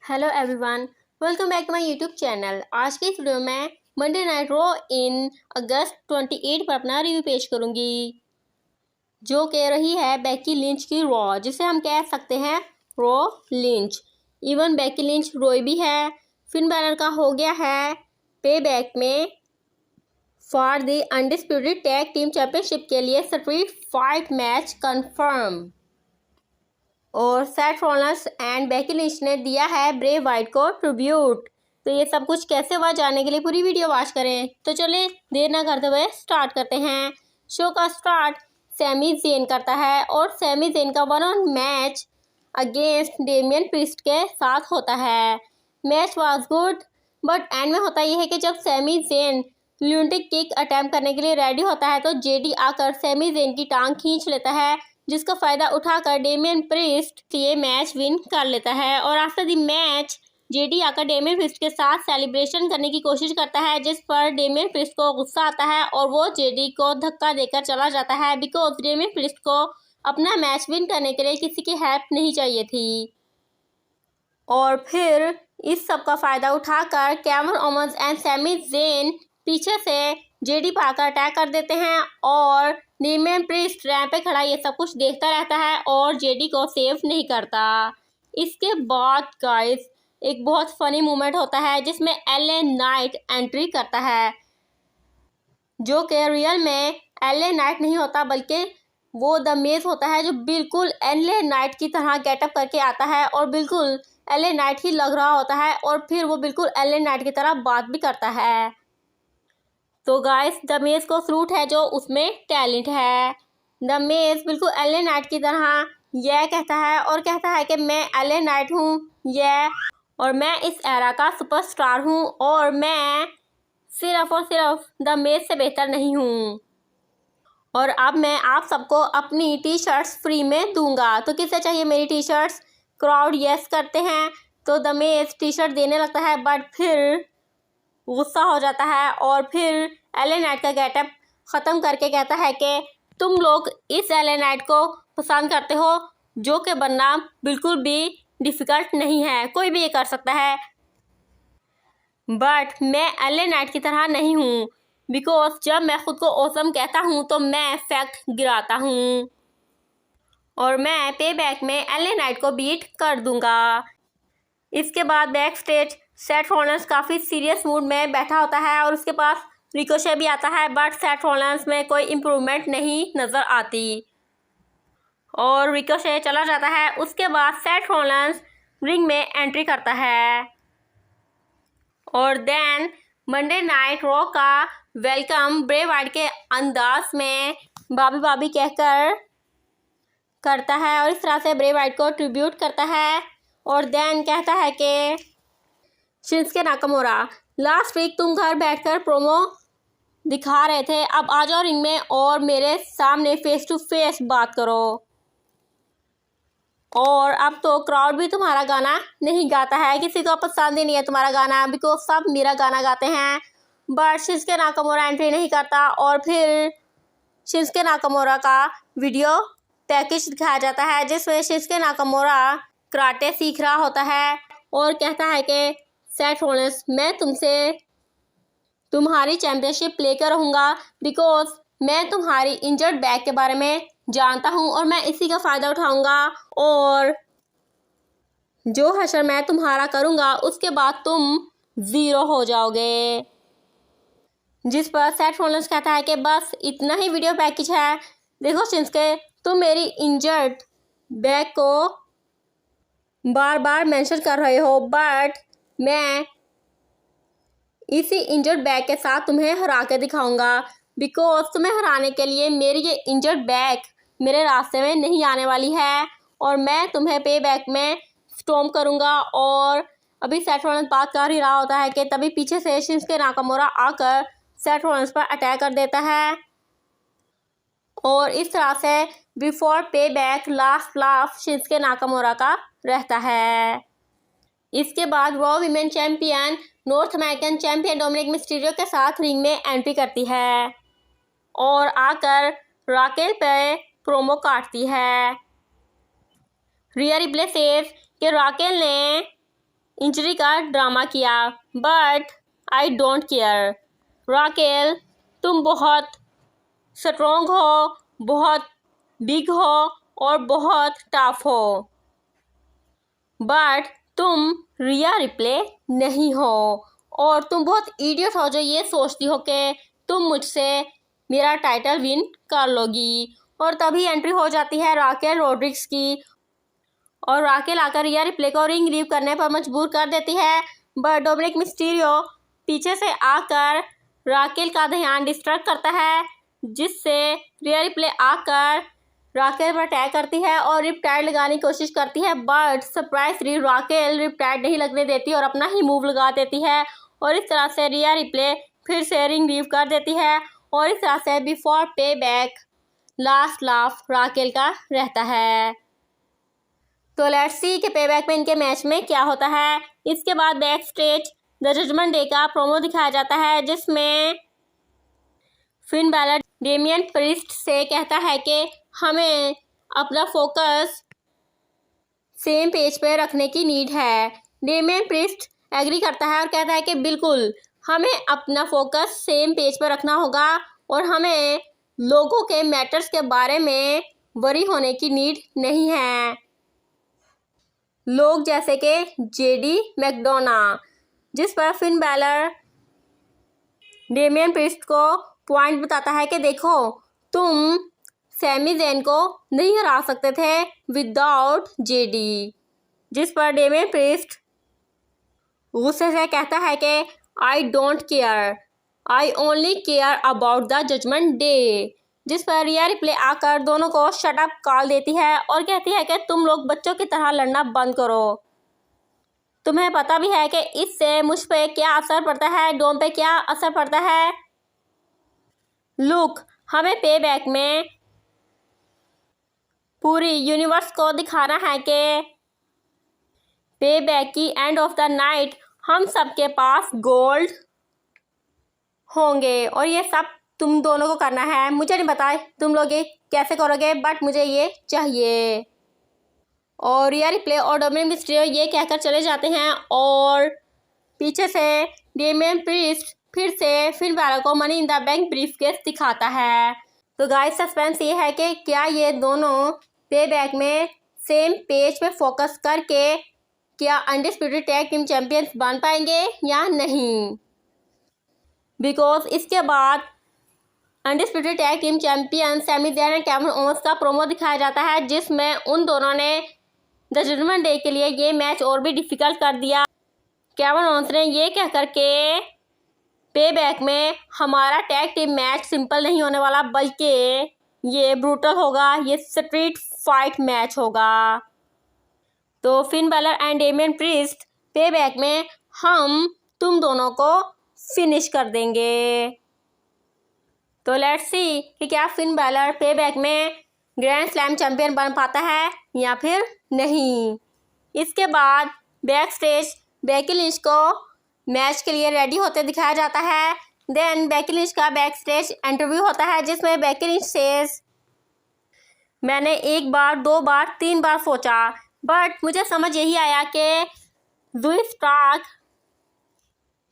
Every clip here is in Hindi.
Hello everyone, welcome back to my YouTube channel. आज की इस वीडियो में Monday night Raw in August 28 पर अपना रिव्यू पेश करूंगी, जो कह रही है बेकी लिंच की रॉ, जिसे हम कह सकते हैं raw lynch. Even Becky Lynch रोई भी है। फिन बैलर का हो गया है पे बैक में for the undisputed tag team championship के लिए स्ट्रीट फाइट मैच कंफर्म। और Seth Rollins and Becky Lynch ने दिया है ब्रे वाइट को ट्रिब्यूट। तो ये सब कुछ कैसे हुआ जानने के लिए पूरी वीडियो वॉच करें। तो चलिए देर ना करते हुए स्टार्ट करते हैं। शो का स्टार्ट सैमी ज़ेन करता है और सैमी ज़ेन का 1-on match against Damien priest के साथ होता है। Match was good, but end में होता यह है कि जब Sami Zayn lunatic kick attempt करने के लिए रेडी होता है तो जेडी आकर सैमी ज़ेन की टांग खींच लेता है, जिसका फायदा उठाकर डेमियन प्रीस्ट ये मैच विन कर लेता है। और आफ्टर द मैच जेडी आकर डेमियन प्रीस्ट के साथ सेलिब्रेशन करने की कोशिश करता है, जिस पर डेमियन प्रीस्ट को गुस्सा आता है और वो जेडी को धक्का देकर चला जाता है, बिकॉज डेमियन प्रीस्ट को अपना मैच विन करने के लिए किसी की हेल्प नहीं चाहिए थी। और फिर इस सब का फायदा उठाकर Kevin Owens and Sami Zayn पीछे से जेडी पाकर अटैक कर देते हैं और डेमियन प्रीस्ट रैंप पे खड़ा ये सब कुछ देखता रहता है और जेडी को सेव नहीं करता। इसके बाद गाइस एक बहुत फनी मोमेंट होता है जिसमें एलए नाइट एंट्री करता है, जो कि रियल में एलए नाइट नहीं होता बल्कि वो द मेज होता है, जो बिल्कुल एलए नाइट की तरह गेटअप करके आता है और बिल्कुल एलए नाइट ही लग रहा होता है और फिर वो बिल्कुल एलए नाइट की तरह बात भी करता है। तो गाइस द मेज को फ्रूट है जो उसमें टैलेंट है। द मेज बिल्कुल एलए नाइट की तरह यह कहता है और कहता है कि मैं एलए नाइट हूँ यह, और मैं इस एरा का सुपरस्टार हूँ और मैं सिर्फ और सिर्फ द मेज से बेहतर नहीं हूँ, और अब मैं आप सबको अपनी टी शर्ट्स फ्री में दूंगा। तो किसे चाहिए मेरी टी शर्ट्स? क्राउड यस करते हैं तो द मेज टी शर्ट देने लगता है, बट फिर गुस्सा हो जाता है और फिर एलए नाइट का गेटअप ख़त्म करके कहता है कि तुम लोग इस एलए नाइट को पसंद करते हो, जो कि बनना बिल्कुल भी डिफ़िकल्ट नहीं है, कोई भी ये कर सकता है, बट मैं एलए नाइट की तरह नहीं हूँ, बिकॉज जब मैं खुद को ऑसम कहता हूँ तो मैं फैक्ट गिराता हूँ और मैं पे बैक में एलए नाइट को बीट कर दूंगा। इसके बाद बैक स्टेज सेथ रॉलिन्स काफ़ी सीरियस मूड में बैठा होता है और उसके पास रिकोशे भी आता है, बट सेथ रॉलिन्स में कोई इम्प्रूवमेंट नहीं नज़र आती और रिकोशे चला जाता है। उसके बाद सेथ रॉलिन्स रिंग में एंट्री करता है और देन मंडे नाइट रॉ का वेलकम ब्रे वाइट के अंदाज में बाबी बाबी कहकर करता है और इस तरह से ब्रे वाइट को ट्रिब्यूट करता है। और देन कहता है कि शिंसुके नाकामोरा, लास्ट वीक तुम घर बैठकर प्रोमो दिखा रहे थे, अब आ जाओ रिंग में और मेरे सामने फेस टू फेस बात करो। और अब तो क्राउड भी तुम्हारा गाना नहीं गाता है, किसी को पसंद ही नहीं है तुम्हारा गाना, बिकॉज सब मेरा गाना गाते हैं। बट शिंसुके नाकामोरा एंट्री नहीं करता और फिर शिंसुके नाकामोरा का वीडियो पैकेज दिखाया जाता है, जिसमें शिंसुके नाकामोरा कराटे सीख रहा होता है और कहता है कि सेथ रॉलिन्स, मैं तुमसे तुम्हारी चैंपियनशिप लेकर रहूँगा, बिकॉज मैं तुम्हारी इंजर्ड बैक के बारे में जानता हूँ और मैं इसी का फ़ायदा उठाऊँगा और जो हशर मैं तुम्हारा करूँगा उसके बाद तुम ज़ीरो हो जाओगे। जिस पर सेथ रॉलिन्स कहता है कि बस इतना ही वीडियो पैकेज है, देखो शिंसुके, तुम मेरी इंजर्ड बैक को बार बार मेंशन कर रहे हो, बट मैं इसी इंजर्ड बैक के साथ तुम्हें हरा के दिखाऊंगा, बिकॉज तुम्हें हराने के लिए मेरी ये इंजर्ड बैक मेरे रास्ते में नहीं आने वाली है और मैं तुम्हें पे बैक में स्टॉम्प करूंगा। और अभी सेथ रॉलिन्स बात कर ही रहा होता है कि तभी पीछे से शिंसुके नाकामोरा आकर सेथ रॉलिन्स पर अटैक कर देता है और इस तरह से बिफोर पे back last laugh Shinsuke Nakamura का रहता है। इसके बाद raw women champion north American champion Dominik Mysterio के साथ रिंग में एंट्री करती है और आकर राकेल पे प्रोमो काटती है। रिया रिप्ले सेज कि राकेल ने इंजरी का ड्रामा किया, but I don't care. Raquel, तुम बहुत स्ट्रॉन्ग हो, बहुत बिग हो और बहुत टफ हो, बट तुम रिया रिप्ले नहीं हो और तुम बहुत इडियट हो जो ये सोचती हो कि तुम मुझसे मेरा टाइटल विन कर लोगी। और तभी एंट्री हो जाती है राकेल रोड्रिग्स की और राकेल आकर रिया रिप्ले को रिंग लीव करने पर मजबूर कर देती है, बट डोमिनिक मिस्टीरियो पीछे से आकर राकेल का ध्यान डिस्ट्रैक्ट करता है, जिससे रिया रिप्ले आकर राकेल पर अटैक करती है और रिप टाइड लगाने की कोशिश करती है, but surprisingly Raquel riptide नहीं लगने देती और अपना ही मूव लगा देती है और इस तरह से रिया रिप्ले फिर से रिंग लीव कर देती है और इस तरह से बिफोर पे बैक लास्ट लाफ राकेल का रहता है। तो लेट्स सी कि पे बैक में इनके मैच में क्या होता है। इसके बाद back stage the Judgment Day का प्रोमो दिखाया जाता है, जिसमें फिन बैलर डेमियन प्रीस्ट से कहता है कि हमें अपना फोकस सेम पेज पे रखने की नीड है। डेमियन प्रीस्ट एग्री करता है और कहता है कि बिल्कुल हमें अपना फोकस सेम पेज पर रखना होगा और हमें लोगों के मैटर्स के बारे में वरी होने की नीड नहीं है। लोग जैसे कि जेडी मैकडोना, जिस पर फिन बैलर डेमियन प्रीस्ट को पॉइंट बताता है कि देखो तुम सैमी ज़ेन को नहीं हरा सकते थे विदाउट जेडी, जिस पर डेमियन प्रीस्ट गुस्से से कहता है कि I don't care, I only care about the Judgment Day, जिस पर रिया रिप्ले आकर दोनों को शट अप कॉल देती है और कहती है कि तुम लोग बच्चों की तरह लड़ना बंद करो। तुम्हें पता भी है कि इससे मुझ पे क्या असर पड़ता है, डोम पे क्या असर पड़ता है। लुक, हमें पे बैक में पूरी यूनिवर्स को दिखाना है कि पे बैक की एंड ऑफ द नाइट हम सबके पास गोल्ड होंगे और ये सब तुम दोनों को करना है। मुझे नहीं पता तुम लोग ये कैसे करोगे, बट मुझे ये चाहिए। और रिया रिप्ले और डोमिनिक मिस्टीरियो ये कहकर चले जाते हैं और पीछे से डेमियन प्रीस्ट फिर से फिन बैलर को money in the bank briefcase दिखाता है। तो गाइस सस्पेंस ये है कि क्या ये दोनों पे बैक में सेम पेज पे फोकस करके क्या अनडिस्प्यूटेड टैग टीम चैंपियंस बन पाएंगे या नहीं, बिकॉज इसके बाद undisputed tag team champion Sami Zayn and Kevin Owens का प्रोमो दिखाया जाता है, जिसमें उन दोनों ने द जजमेंट डे के लिए ये मैच और भी डिफिकल्ट कर दिया। केविन ओवेंस ने ये कह कर के पे बैक में हमारा टैग टीम मैच सिंपल नहीं होने वाला, बल्कि ये ब्रूटल होगा, ये स्ट्रीट फाइट मैच होगा। तो Finn Balor and Damien priest पे बैक में हम तुम दोनों को फिनिश कर देंगे। तो लेट्स सी कि क्या फिन बैलर पे बैक में ग्रैंड स्लैम चैंपियन बन पाता है या फिर नहीं। इसके बाद बैक स्टेज बेकी लिंच को मैच के लिए रेडी होते दिखाया जाता है। देन बेकी लिंच का बैक स्टेज इंटरव्यू होता है, जिसमें बेकी लिंच सेज मैंने एक बार, दो बार, तीन बार सोचा, बट मुझे समझ यही आया कि ज़ोई स्टार्क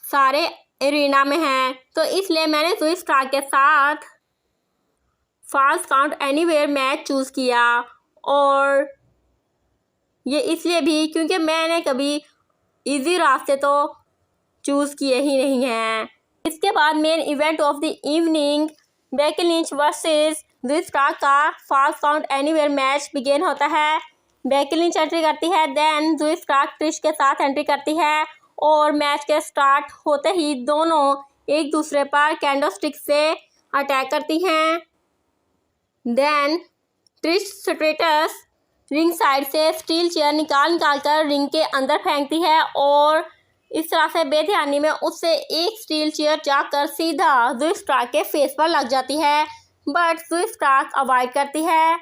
सारे एरिना में हैं, तो इसलिए मैंने ज़ोई स्टार्क के साथ false count anywhere match choose किया। और ये इसलिए भी क्योंकि मैंने कभी इजी रास्ते तो चूज़ किए ही नहीं हैं। इसके बाद main event of the evening Becky Lynch versus ज़ोई स्टार्क का false count anywhere match begin होता है। बेकी लिंच एंट्री करती है, देन ज़ोई स्टार्क ट्रिश के साथ एंट्री करती है और मैच के स्टार्ट होते ही दोनों एक दूसरे पर कैंडलस्टिक से अटैक करती हैं। देन ट्रिश स्ट्रेटस रिंग साइड से स्टील चेयर निकाल कर रिंग के अंदर फेंकती है और इस तरह से बेध्यानी में उससे एक स्टील चेयर जाकर सीधा ज़ोई स्टार्क के फेस पर लग जाती है, बट ज़ोई स्टार्क अवॉइड करती है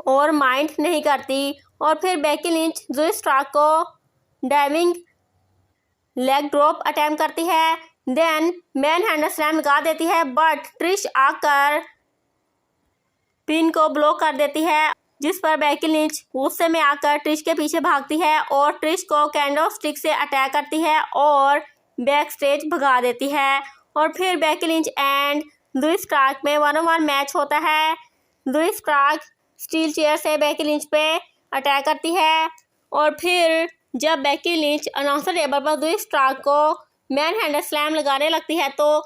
और माइंड नहीं करती। और फिर बेकी लिंच ज़ोई स्टार्क को डाइविंग लेग ड्रॉप अटैम्प्ट करती है, देन मैन हैंडल स्लैम लगा देती है, बट ट्रिश आकर पिन को ब्लॉक कर देती है, जिस पर बेकी लिंच गुस्से में आकर ट्रिश के पीछे भागती है और ट्रिश को कैंडो स्टिक से अटैक करती है और बैक स्टेज भगा देती है। और फिर Becky Lynch and Lewis Stark में 1-on-1 मैच होता है। लुइस स्टार्क स्टील चेयर से बेकी लिंच पे अटैक करती है और फिर जब बेकी लिंच अनाउंसर टेबल पर लुइस स्टार्क को मैन हैंडल स्लैम लगाने लगती है तो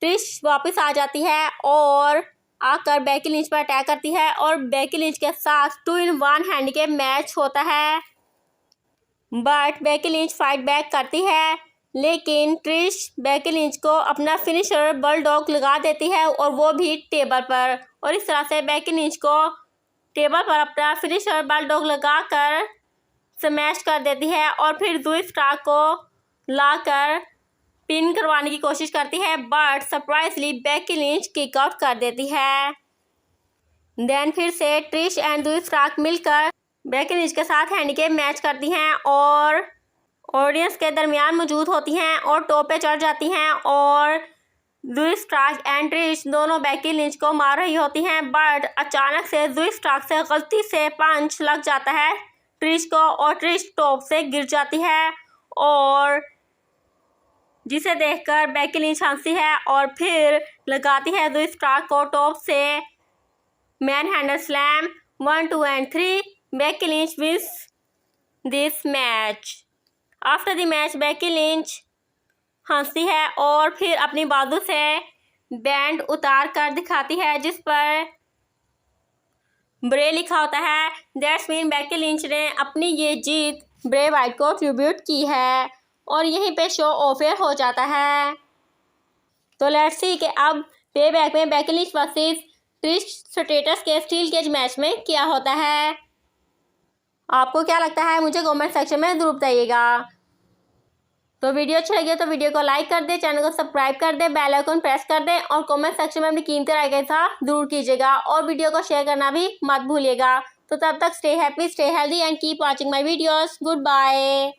ट्रिश वापस आ जाती है और आकर बेकी लिंच पर अटैक करती है और बेकी लिंच के साथ 2-in-1 हैंड के मैच होता है। But Becky Lynch fight back करती है, लेकिन ट्रिश बेकी लिंच को अपना फिनिशर बुलडॉग लगा देती है और वो भी टेबल पर। और इस तरह से बेकी लिंच को टेबल पर अपना फिनिशर बुलडॉग लगाकर स्मैश कर देती है और फिर लुइस स्टार्क को लाकर पिन करवाने की कोशिश करती है, but सरप्राइजली Becky Lynch kick out कर देती है। देन फिर से ट्रिश एंड लुइस स्टार्क मिलकर बेकी लिंच के साथ हैंडीकैप मैच करती हैं और ऑडियंस के दरमियान मौजूद होती हैं और टॉप पे चढ़ जाती हैं और लुइस स्टार्क एंड ट्रिश दोनों बेकी लिंच को मार रही होती हैं, बट अचानक से लुइस स्टार्क से गलती से पंच लग जाता है ट्रिश को और ट्रिश टॉप से गिर जाती है और जिसे देखकर बेकी लिंच हंसती है और फिर लगाती है लुइस स्टार्क को टॉप से man handle slam. 1, 2 and 3 Becky Lynch wins this match. After the match Becky Lynch हंसती है और फिर अपनी बाजू से बैंड उतार कर दिखाती है जिस पर ब्रे लिखा होता है। दैट्स मीन बेकी लिंच ने अपनी ये जीत ब्रे वाइट को ट्रिब्यूट की है और यहीं पे शो ऑफर हो जाता है। तो लेट्स सी कि अब पे बैक में बेकी लिंच वर्सेस ट्रिश स्ट्रेटस के स्टील केज मैच में क्या होता है। आपको क्या लगता है मुझे कमेंट सेक्शन में जरूर बताइएगा। तो वीडियो अच्छी लगी तो वीडियो को लाइक कर दे, चैनल को सब्सक्राइब कर दे, बेल आइकन प्रेस कर दे और कमेंट सेक्शन में अपनी कीमती राय के साथ जरूर कीजिएगा और वीडियो को शेयर करना भी मत भूलिएगा। तो तब तक stay happy, stay healthy and keep watching my videos. Good bye.